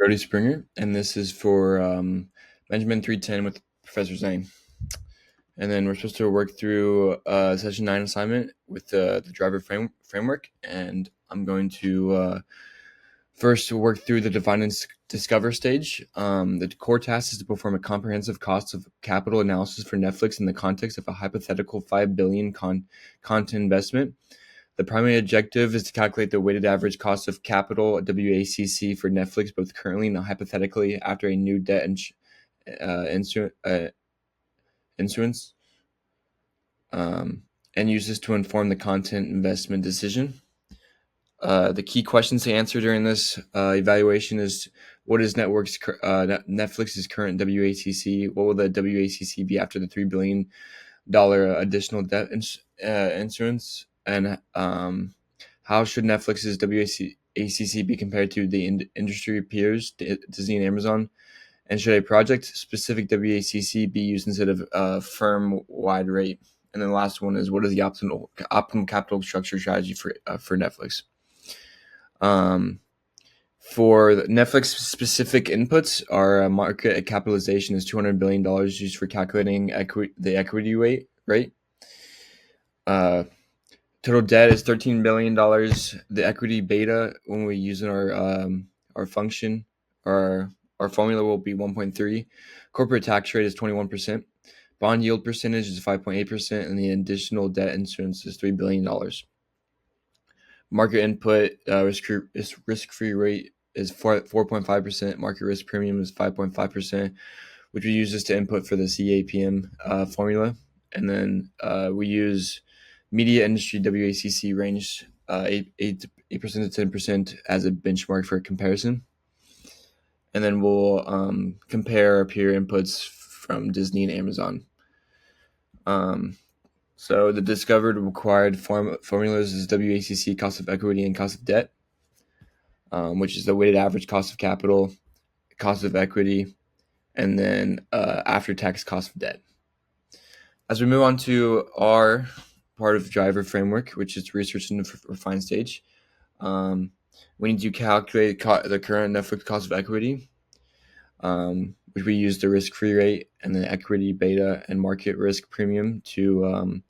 Brody Springer, and this is for Benjamin 310 with Professor Zhang. And then we're supposed to work through session 9 assignment with the driver framework. And I'm going to first work through the define and discover stage. The core task is to perform a comprehensive cost of capital analysis for Netflix in the context of a hypothetical $5 billion content investment. The primary objective is to calculate the weighted average cost of capital (WACC) for Netflix, both currently and hypothetically, after a new debt issuance, and use this to inform the content investment decision. The key questions to answer during this evaluation is: what is Netflix's current WACC? What will the WACC be after the $3 billion additional debt issuance? And how should Netflix's WACC be compared to the industry peers, Disney and Amazon? And should a project-specific WACC be used instead of a firm-wide rate? And then the last one is: what is the optimal capital structure strategy for Netflix? For Netflix-specific inputs, our market capitalization is $200 billion used for calculating the equity rate. Total debt is $13 billion. The equity beta, when we use in our function, our formula will be 1.3. Corporate tax rate is 21%. Bond yield percentage is 5.8%, and the additional debt insurance is $3 billion. Market input risk-free rate is 4.5%. Market risk premium is 5.5%, which we use this to input for the CAPM formula. And then we use media industry WACC range 8% to 10% as a benchmark for comparison. And then we'll compare our peer inputs from Disney and Amazon. So the discovered required formulas is WACC, cost of equity, and cost of debt, which is the weighted average cost of capital, cost of equity, and then after-tax cost of debt. As we move on to our part of the driver framework, which is research in the refine stage, we need to calculate the current Netflix cost of equity, which we use the risk-free rate and the equity beta and market risk premium to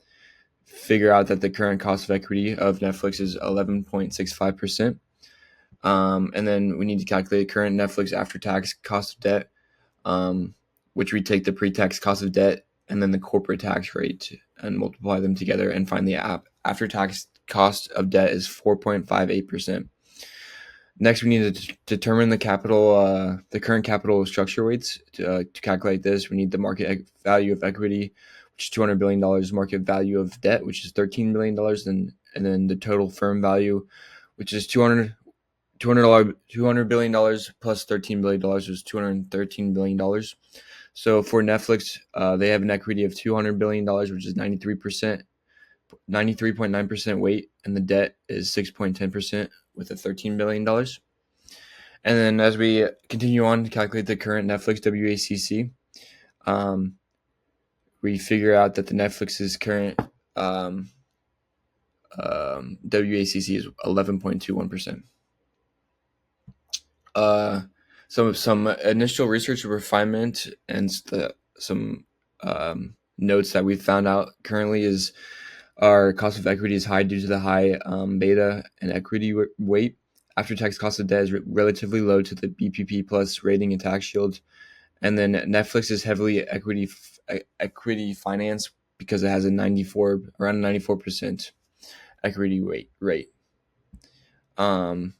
figure out that the current cost of equity of Netflix is 11.65%. And then we need to calculate current Netflix after-tax cost of debt, which we take the pre-tax cost of debt and then the corporate tax rate and multiply them together and find the after-tax cost of debt is 4.58%. Next, we need to determine the current capital structure weights. To calculate this, we need the market value of equity, which is $200 billion, market value of debt, which is $13 billion, and then the total firm value, which is $200 billion plus $13 billion, is $213 billion. So for Netflix, they have an equity of $200 billion, which is 93.9% weight, and the debt is 6.10% with a $13 billion. And then as we continue on to calculate the current Netflix WACC, we figure out that the Netflix's current WACC is 11.21%. Some initial research refinement and some notes that we found out currently is our cost of equity is high due to the high beta and equity weight. After-tax cost of debt is relatively low to the BPP plus rating and tax shield. And then Netflix is heavily equity finance because it has around 94% equity rate. As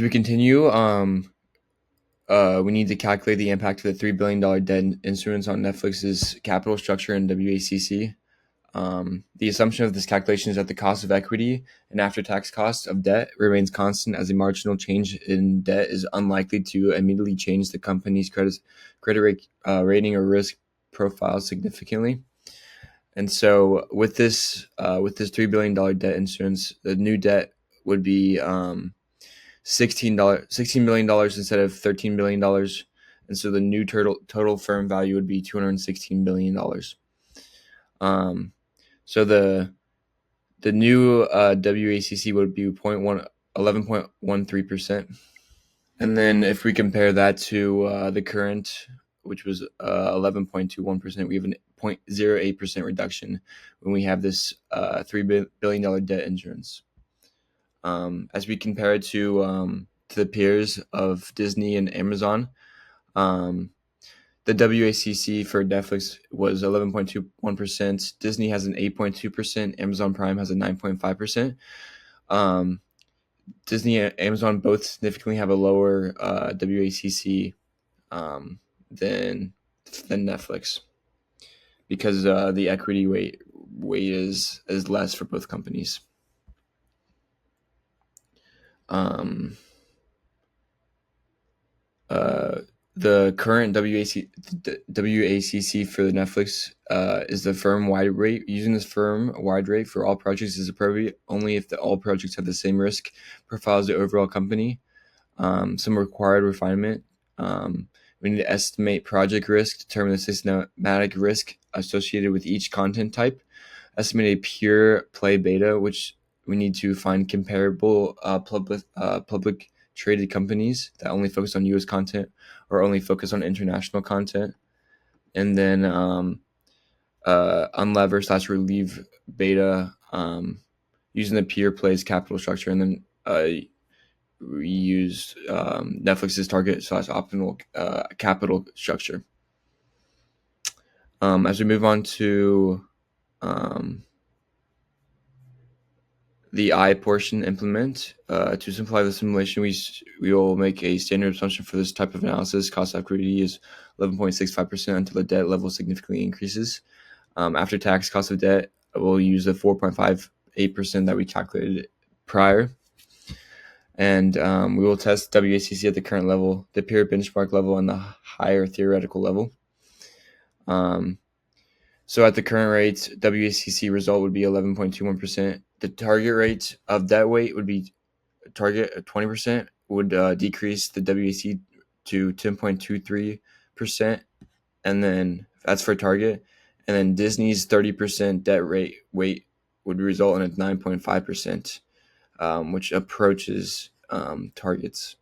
we continue, we need to calculate the impact of the $3 billion debt instruments on Netflix's capital structure and WACC. The assumption of this calculation is that the cost of equity and after-tax cost of debt remains constant, as a marginal change in debt is unlikely to immediately change the company's credit rating or risk profile significantly. And so with this $3 billion debt instruments, the new debt would be $16 million instead of $13 billion. And so the new total firm value would be $216 billion. So the new WACC would be 11.13%. And then if we compare that to the current, which was 11.21%, we have an 0.08% reduction when we have this $3 billion debt insurance. As we compare it to the peers of Disney and Amazon, um, the WACC for Netflix was 11.21%. Disney has an 8.2%. Amazon Prime has a 9.5%. Um, Disney and Amazon both significantly have a lower WACC um, than Netflix because the equity weight is less for both companies. Um, uh, the current WACC for Netflix is the firm wide rate. Using this firm wide rate for all projects is appropriate only if all projects have the same risk profile as the overall company. Some required refinement. We need to estimate project risk, determine the systematic risk associated with each content type, estimate a pure play beta, which we need to find comparable public traded companies that only focus on US content or only focus on international content, and then unlever / relieve beta using the pure plays capital structure, and then we use Netflix's target / optimal capital structure. As we move on to the I portion, implement. To simplify the simulation, we will make a standard assumption for this type of analysis. Cost of equity is 11.65% until the debt level significantly increases. After tax cost of debt, we'll use the 4.58% that we calculated prior. And we will test WACC at the current level, the peer benchmark level, and the higher theoretical level. So at the current rates, WACC result would be 11.21%. The target rate of debt weight would be target 20%, would decrease the WACC to 10.23%. And then that's for target. And then Disney's 30% debt rate weight would result in a 9.5%, which approaches targets.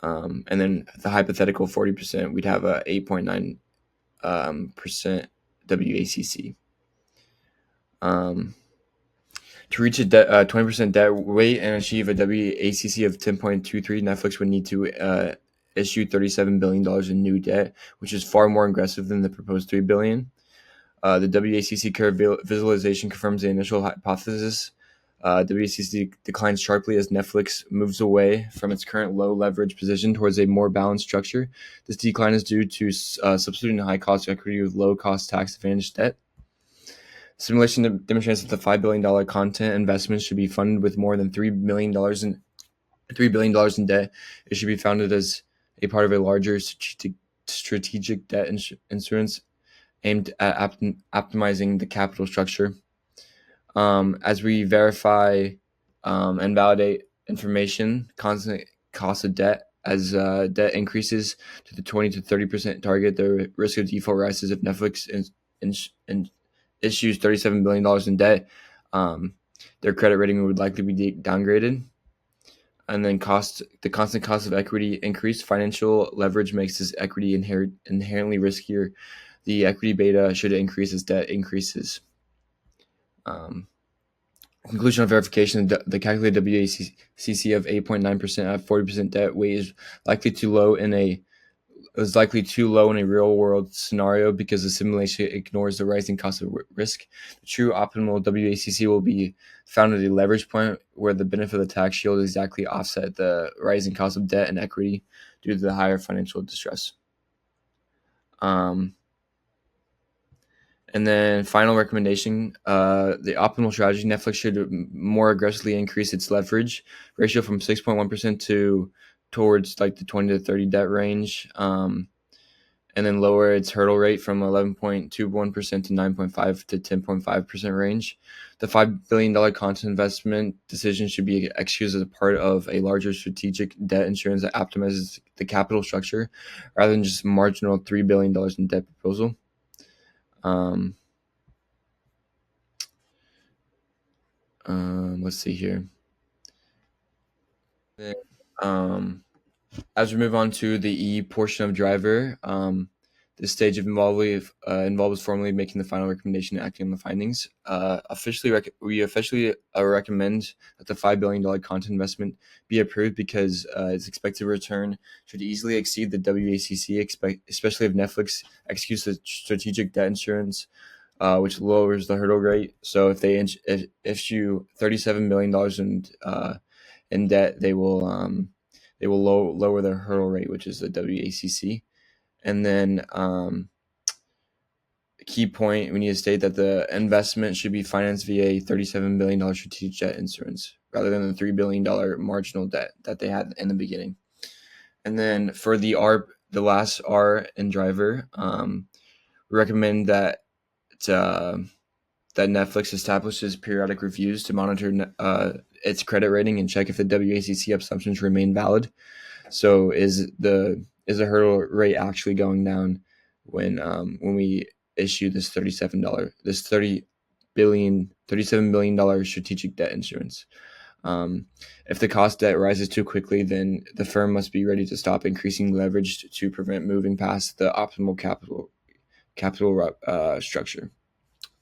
And then the hypothetical 40%, we'd have a 8.9% WACC. To reach a 20% debt weight and achieve a WACC of 10.23, Netflix would need to issue $37 billion in new debt, which is far more aggressive than the proposed $3 billion. The WACC curve visualization confirms the initial hypothesis. WACC declines sharply as Netflix moves away from its current low leverage position towards a more balanced structure. This decline is due to substituting high cost equity with low cost tax advantage debt. Simulation demonstrates that the $5 billion content investment should be funded with more than $3 billion in debt. It should be founded as a part of a larger strategic debt insurance aimed at optimizing the capital structure. As we verify and validate information, constant cost of debt, as debt increases to the 20 to 30% target, the risk of default rises if Netflix issues $37 billion in debt. Their credit rating would likely be downgraded. And then the constant cost of equity increase. Financial leverage makes this equity inherently riskier. The equity beta should increase as debt increases. Conclusion of verification: the calculated WACC of 8.9% at 40% debt weight is likely too low in a real world scenario because the simulation ignores the rising cost of risk. The true optimal WACC will be found at a leverage point where the benefit of the tax shield exactly offset the rising cost of debt and equity due to the higher financial distress. And then final recommendation, the optimal strategy, Netflix should more aggressively increase its leverage ratio from 6.1% to towards like the 20 to 30 debt range. And then lower its hurdle rate from 11.21% to 9.5 to 10.5% range. The $5 billion content investment decision should be executed as a part of a larger strategic debt insurance that optimizes the capital structure rather than just marginal $3 billion in debt proposal. Let's see here. As we move on to the E portion of driver, this stage of involves formally making the final recommendation and acting on the findings. We officially recommend that the $5 billion content investment be approved because its expected return should easily exceed the WACC, especially if Netflix executes the strategic debt insurance, which lowers the hurdle rate. So if they issue $37 billion in debt, they will lower their hurdle rate, which is the WACC. And then a key point, we need to state that the investment should be financed via a $37 billion strategic debt insurance rather than the $3 billion marginal debt that they had in the beginning. And then for the last R in driver, we recommend that Netflix establishes periodic reviews to monitor its credit rating and check if the WACC assumptions remain valid. So is the hurdle rate actually going down when we issue this $37 billion strategic debt insurance? If the cost debt rises too quickly, then the firm must be ready to stop increasing leverage to prevent moving past the optimal capital structure.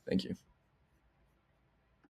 Thank you.